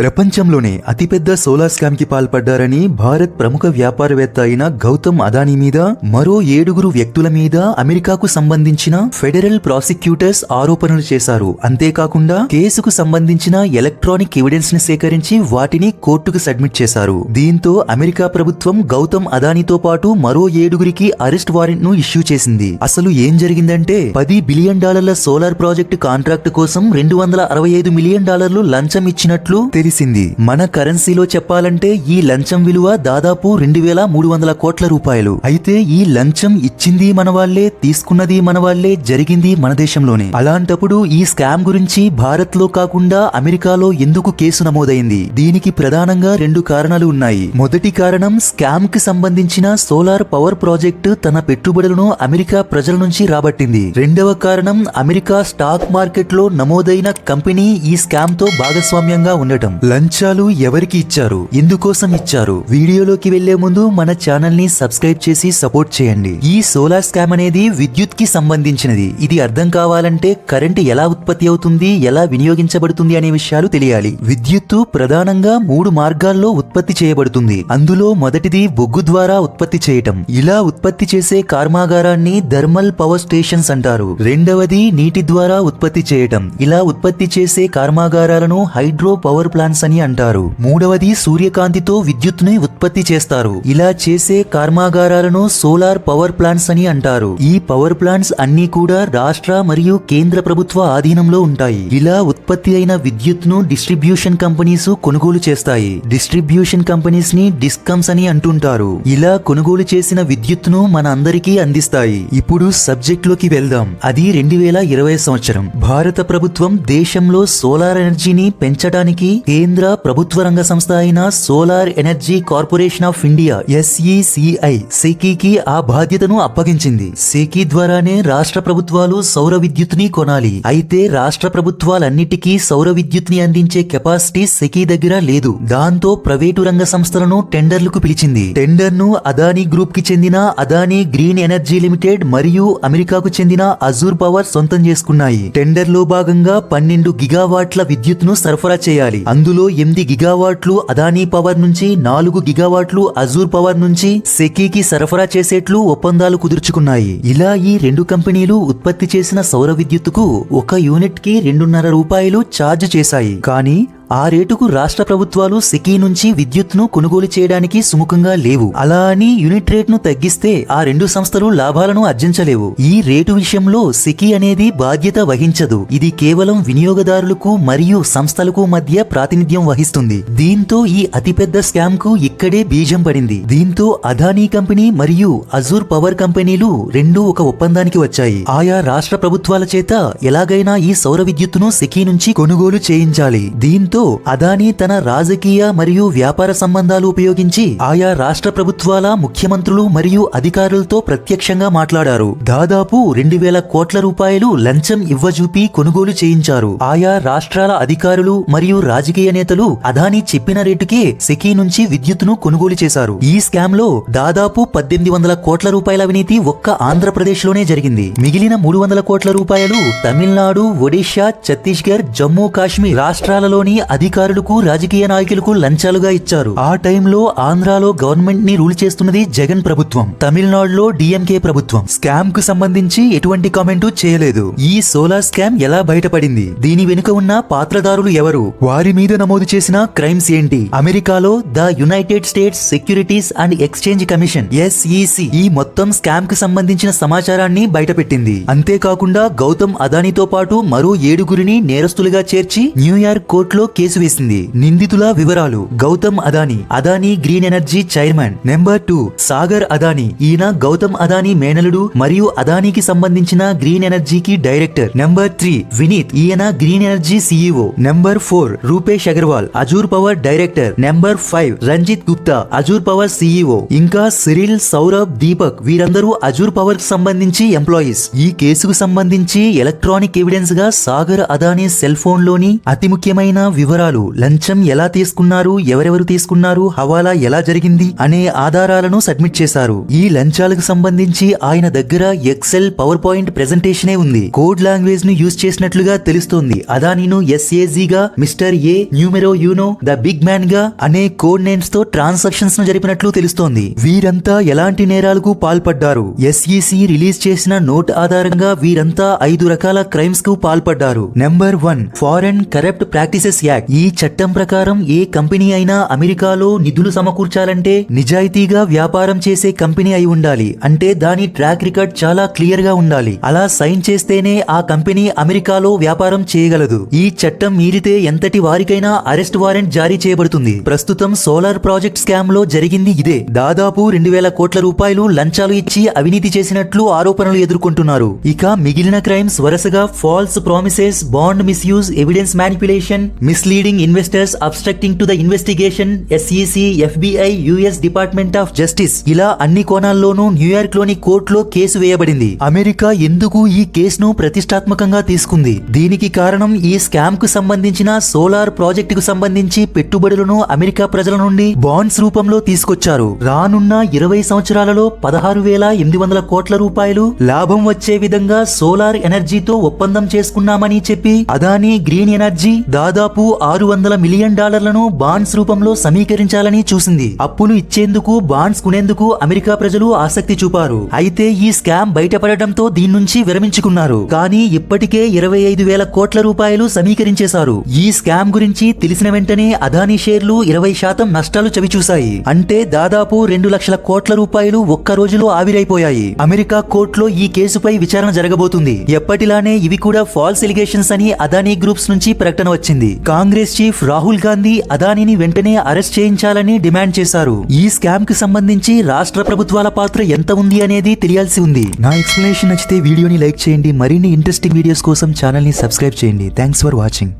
ప్రపంచంలోనే అతిపెద్ద solar scam కి పాల్పడ్డారని భారత్ ప్రముఖ వ్యాపారవేత్త అయిన గౌతమ్ అదానీ మీద మరో 7 వ్యక్తుల మీద అమెరికాకు సంబంధించిన ఫెడరల్ ప్రాసిక్యూటర్స్ ఆరోపణలు చేశారు. అంతేకాకుండా కేసుకు సంబంధించిన ఎలక్ట్రానిక్ ఎవిడెన్స్ ని సేకరించి వాటిని కోర్టుకు సబ్మిట్ చేశారు. దీంతో అమెరికా ప్రభుత్వం గౌతమ్ అదానీతో పాటు మరో 7 అరెస్ట్ వారెంట్ ను ఇష్యూ చేసింది. అసలు ఏం జరిగిందంటే $10 బిలియన్ సోలార్ ప్రాజెక్టు కాంట్రాక్ట్ కోసం $265 మిలియన్ లంచం ఇచ్చినట్లు తెలిసింది. మన కరెన్సీలో చెప్పాలంటే ఈ లంచం విలువ దాదాపు 2300 కోట్ల రూపాయలు. అయితే ఈ లంచం ఇచ్చింది మన వాళ్లే, తీసుకున్నది మన వాళ్లే, జరిగింది మన దేశంలోనే. అలాంటప్పుడు ఈ స్కామ్ గురించి భారత్ లో కాకుండా అమెరికాలో ఎందుకు కేసు నమోదైంది? దీనికి ప్రధానంగా 2 కారణాలు ఉన్నాయి. మొదటి కారణం, స్కామ్ కి సంబంధించిన సోలార్ పవర్ ప్రాజెక్టు తన పెట్టుబడులను అమెరికా ప్రజల నుంచి రాబట్టింది. రెండవ కారణం, అమెరికా స్టాక్ మార్కెట్ లో నమోదైన కంపెనీ ఈ స్కామ్ తో భాగస్వామ్యంగా ఉండటం. లంచాలు ఎవరికి ఇచ్చారు, ఎందుకోసం ఇచ్చారు? వీడియోలోకి వెళ్లే ముందు మన ఛానల్ ని సబ్స్క్రైబ్ చేసి సపోర్ట్ చేయండి. ఈ సోలార్ స్కామ్ అనేది విద్యుత్ కి సంబంధించినది. ఇది అర్థం కావాలంటే కరెంటు ఎలా ఉత్పత్తి అవుతుంది, ఎలా వినియోగించబడుతుంది అనే విషయాలు తెలియాలి. విద్యుత్తు ప్రధానంగా 3 మార్గాల్లో ఉత్పత్తి చేయబడుతుంది. అందులో మొదటిది బొగ్గు ద్వారా ఉత్పత్తి చేయటం. ఇలా ఉత్పత్తి చేసే కర్మాగారాన్ని థర్మల్ పవర్ స్టేషన్స్ అంటారు. రెండవది నీటి ద్వారా ఉత్పత్తి చేయటం. ఇలా ఉత్పత్తి చేసే కర్మాగారాలను హైడ్రో పవర్ ప్లాంట్స్ అని అంటారు. మూడవది సూర్యకాంతితో విద్యుత్తుని ఉత్పత్తి చేస్తారు. ఇలా చేసే కర్మాగారాలను సోలార్ పవర్ ప్లాంట్స్ అని అంటారు. ఈ పవర్ ప్లాంట్స్ అన్ని కూడా రాష్ట్ర మరియు కేంద్ర ప్రభుత్వ ఆధీనంలో ఉంటాయి. ఇలా ఉత్పత్తి అయిన విద్యుత్తును డిస్ట్రిబ్యూషన్ కంపెనీస్ కొనుగోలు చేస్తాయి. డిస్ట్రిబ్యూషన్ కంపెనీస్ ని డిస్కమ్స్ అని అంటుంటారు. ఇలా కొనుగోలు చేసిన విద్యుత్తును మన అందరికీ అందిస్తాయి. ఇప్పుడు సబ్జెక్ట్ లోకి వెళ్దాం. అది 2020 సంవత్సరం. భారత ప్రభుత్వం దేశంలో సోలార్ ఎనర్జీని పెంచడానికి కేంద్ర ప్రభుత్వ రంగ సంస్థ అయిన solar energy corporation of India SECI ఆ బాధ్యతను అప్పగించింది. సెకీ ద్వారానే రాష్ట్ర ప్రభుత్వాలు సౌర విద్యుత్ని కొనాలి. అయితే రాష్ట్ర ప్రభుత్వాలన్నిటికీ సౌర విద్యుత్ని అందించే కెపాసిటీ సెకీ దగ్గర లేదు. దాంతో ప్రైవేటు రంగ సంస్థలను టెండర్లకు పిలిచింది. టెండర్ ను అదానీ గ్రూప్ కి చెందిన అదానీ గ్రీన్ ఎనర్జీ లిమిటెడ్ మరియు అమెరికాకు చెందిన అజూర్ పవర్ సొంతం చేసుకున్నాయి. టెండర్ లో భాగంగా 12 గిగావాట్ల విద్యుత్ను సరఫరా చేయాలి. అందులో 8 గిగావాట్లు అదానీ పవర్ నుంచి, 4 గిగావాట్లు అజూర్ పవర్ నుంచి సెకీకి సరఫరా చేసేట్లు ఒప్పందాలు కుదుర్చుకున్నాయి. ఇలా ఈ 2 కంపెనీలు ఉత్పత్తి చేసిన సౌర విద్యుత్తుకు 1 యూనిట్ కి $2.5 ఛార్జ్ చేశాయి. కానీ ఆ రేటుకు రాష్ట్ర ప్రభుత్వాలు సెకీ నుంచి విద్యుత్ను కొనుగోలు చేయడానికి సుముఖంగా లేవు. అలా అని యూనిట్ రేట్ ను తగ్గిస్తే ఆ 2 సంస్థలు లాభాలను ఆర్జించలేవు. ఈ రేటు విషయంలో సెకీ అనేది బాధ్యత వహించదు. ఇది కేవలం వినియోగదారులకు మరియు సంస్థలకు మధ్య ప్రాతినిధ్యం వహిస్తుంది. దీంతో ఈ అతిపెద్ద స్కామ్ కు ఇక్కడే బీజం పడింది. దీంతో అదానీ కంపెనీ మరియు అజూర్ పవర్ కంపెనీలు 2 ఒక ఒప్పందానికి వచ్చాయి. ఆయా రాష్ట్ర ప్రభుత్వాల చేత ఎలాగైనా ఈ సౌర విద్యుత్తును సెకీ నుంచి కొనుగోలు చేయించాలి. దీంతో అదానీ తన రాజకీయ మరియు వ్యాపార సంబంధాలు ఉపయోగించి ఆయా రాష్ట్ర ప్రభుత్వాల ముఖ్యమంత్రులు మరియు అధికారులతో ప్రత్యక్షంగా మాట్లాడారు. దాదాపు 2000 కోట్ల రూపాయలు లంచం ఇవ్వజూపి కొనుగోలు చేయించారు. ఆయా రాష్ట్రాల అధికారులు మరియు రాజకీయ నేతలు అదానీ చెప్పిన రేటుకే సెకీ నుంచి విద్యుత్తును కొనుగోలు చేశారు. ఈ స్కామ్ లో దాదాపు 1800 కోట్ల రూపాయల అవినీతి ఒక్క ఆంధ్రప్రదేశ్ లోనే జరిగింది. మిగిలిన 300 కోట్ల రూపాయలు తమిళనాడు, ఒడిశా, ఛత్తీస్గఢ్, జమ్మూ కాశ్మీర్ రాష్ట్రాలలోని అధికారులకు, రాజకీయ నాయకులకు లంచాలుగా ఇచ్చారు. ఆ టైంలో ఆంధ్రాలో గవర్నమెంట్ ని రూల్ చేస్తున్నది జగన్ ప్రభుత్వం, తమిళనాడులో DMK ప్రభుత్వం. స్కామ్ కు సంబంధించి ఎటువంటి కామెంటు చేయలేదు. ఈ సోలార్ స్కామ్ ఎలా బయటపడింది, దీని వెనుక ఉన్న పాత్రదారులు ఎవరు, వారి మీద నమోదు చేసిన క్రైమ్స్ ఏంటి? అమెరికాలో the United states securities and exchange commission SEC ఈ మొత్తం స్కామ్ కు సంబంధించిన సమాచారాన్ని బయటపెట్టింది. అంతేకాకుండా గౌతమ్ అదానీతో పాటు మరో 7 నేరస్తులుగా చేర్చి న్యూయార్క్ కోర్టులో కేసు వేసింది. నిందితుల వివరాలు: Gautam Adani, Adani green energy chairman. Number 2 Sagar Adani, ఈయన గౌతమ్ అదానీ మేనలుడు మరియు అదానీకి సంబంధించిన గ్రీన్ ఎనర్జీకి డైరెక్టర్. నెంబర్ 3 వినీత్, ఈయన green energy CEO. Number 4 Rupesh Agarwal, azure power director. Number 5 Ranjit Gupta, azure power CEO. ఇంకా సిరిల్, సౌరభ్, దీపక్ వీరందరూ అజూర్ పవర్ కు సంబంధించి ఎంప్లాయీస్. ఈ కేసుకు సంబంధించి ఎలక్ట్రానిక్ ఎవిడెన్స్ గా సాగర్ అదానీ సెల్ ఫోన్ లోని అతి ముఖ్యమైన వివరాలు, లంచం ఎలా తీసుకున్నారు, ఎవరెవరు తీసుకున్నారు, హవాలా ఎలా జరిగింది అనే ఆధారాలను సబ్మిట్ చేశారు. ఈ లంచాలకు సంబంధించి ఆయన దగ్గర ఎక్సెల్, పవర్ పాయింట్ ప్రెజెంటేషనే ఉంది. కోడ్ లాంగ్వేజ్ ను యూజ్ చేసినట్లుగా తెలుస్తోంది. అదానీను SAG గా, mister A, numero uno, the big man గా అనే కోడ్ నేమ్స్ తో ట్రాన్సాక్షన్స్ ను జరిపినట్లు తెలుస్తోంది. వీరంతా ఎలాంటి నేరాలకు పాల్పడ్డారు? SEC రిలీజ్ చేసిన నోట్ ఆధారంగా వీరంతా 5 రకాల క్రైమ్స్ కు పాల్పడ్డారు. Number 1, foreign corrupt practices act. ఈ చట్టం ప్రకారం ఏ కంపెనీ అయినా అమెరికాలో నిధులు సమకూర్చాలంటే నిజాయితీగా వ్యాపారం చేసే కంపెనీ అయి ఉండాలి. అంటే దాని ట్రాక్ రికార్డ్ చాలా క్లియర్ గా ఉండాలి. అలా సైన్ చేస్తేనే ఆ కంపెనీ అమెరికాలో వ్యాపారం చేయగలదు. ఈ చట్టం మీరితే ఎంతటి వారికైనా అరెస్ట్ వారెంట్ జారీ చేయబడుతుంది. ప్రస్తుతం సోలార్ ప్రాజెక్ట్ స్కామ్ లో జరిగింది ఇదే. దాదాపు 2,000 కోట్ల రూపాయలు లంచాలు ఇచ్చి అవినీతి చేసినట్లు ఆరోపణలు ఎదుర్కొంటున్నారు. ఇక మిగిలిన క్రైమ్స్ వరుసగా falls promises, bond misuse, evidence manipulation, misleading investors, obstructing to the investigation, SEC, FBI, US department of justice ఇలా అన్ని కోణాల్లోనూ న్యూయార్క్ లోని కోర్టులో కేసు వేయబడింది. అమెరికా ఎందుకు ఈ కేసును ప్రతిష్టాత్మకంగా తీసుకుంది? దీనికి కారణం ఈ స్కామ్ కు సంబంధించిన సోలార్ ప్రాజెక్టు కు సంబంధించి పెట్టుబడులను అమెరికా ప్రజల నుండి బాండ్స్ రూపంలో తీసుకొచ్చారు. రానున్న 20 సంవత్సరాలలో 16,800 కోట్ల రూపాయలు లాభం వచ్చే విధంగా సోలార్ ఎనర్జీతో ఒప్పందం చేసుకున్నామని చెప్పి అదానీ గ్రీన్ ఎనర్జీ దాదాపు $600 మిలియన్ బాండ్స్ రూపంలో సమీకరించాలని చూసింది. అప్పులు ఇచ్చేందుకు, బాండ్స్ కొనేందుకు అమెరికా ప్రజలు ఆసక్తి చూపారు. అయితే ఈ స్కామ్ బయటపడటంతో దీని నుంచి విరమించుకున్నారు. కానీ ఇప్పటికే 25,000 కోట్ల రూపాయలు సమీకరించేశారు. ఈ స్కామ్ గురించి తెలిసిన వెంటనే అదానీ షేర్లు 20% నష్టాలు చవిచూశాయి. అంటే దాదాపు 2 లక్షల కోట్ల రూపాయలు ఒక్క రోజులో ఆవిరైపోయాయి. అమెరికా కోర్టులో ఈ కేసుపై విచారణ జరగబోతుంది. ఎప్పటిలానే ఇవి కూడా ఫాల్స్ ఎలిగేషన్స్ అని అదానీ గ్రూప్స్ నుంచి ప్రకటన వచ్చింది. కాంగ్రెస్ చీఫ్ రాహుల్ గాంధీ అదానీని వెంటనే అరెస్ట్ చేయించాలని డిమాండ్ చేశారు. ఈ స్కామ్ కి సంబంధించి రాష్ట్ర ప్రభుత్వాల పాత్ర ఎంత ఉంది అనేది తెలియాల్సి ఉంది. నా ఎక్స్ప్లెనేషన్ నచ్చితే వీడియోని లైక్ చేయండి. మరిన్ని ఇంట్రెస్టింగ్ వీడియోస్ కోసం ఛానల్ ని సబ్స్క్రైబ్ చేయండి. Thanks for watching.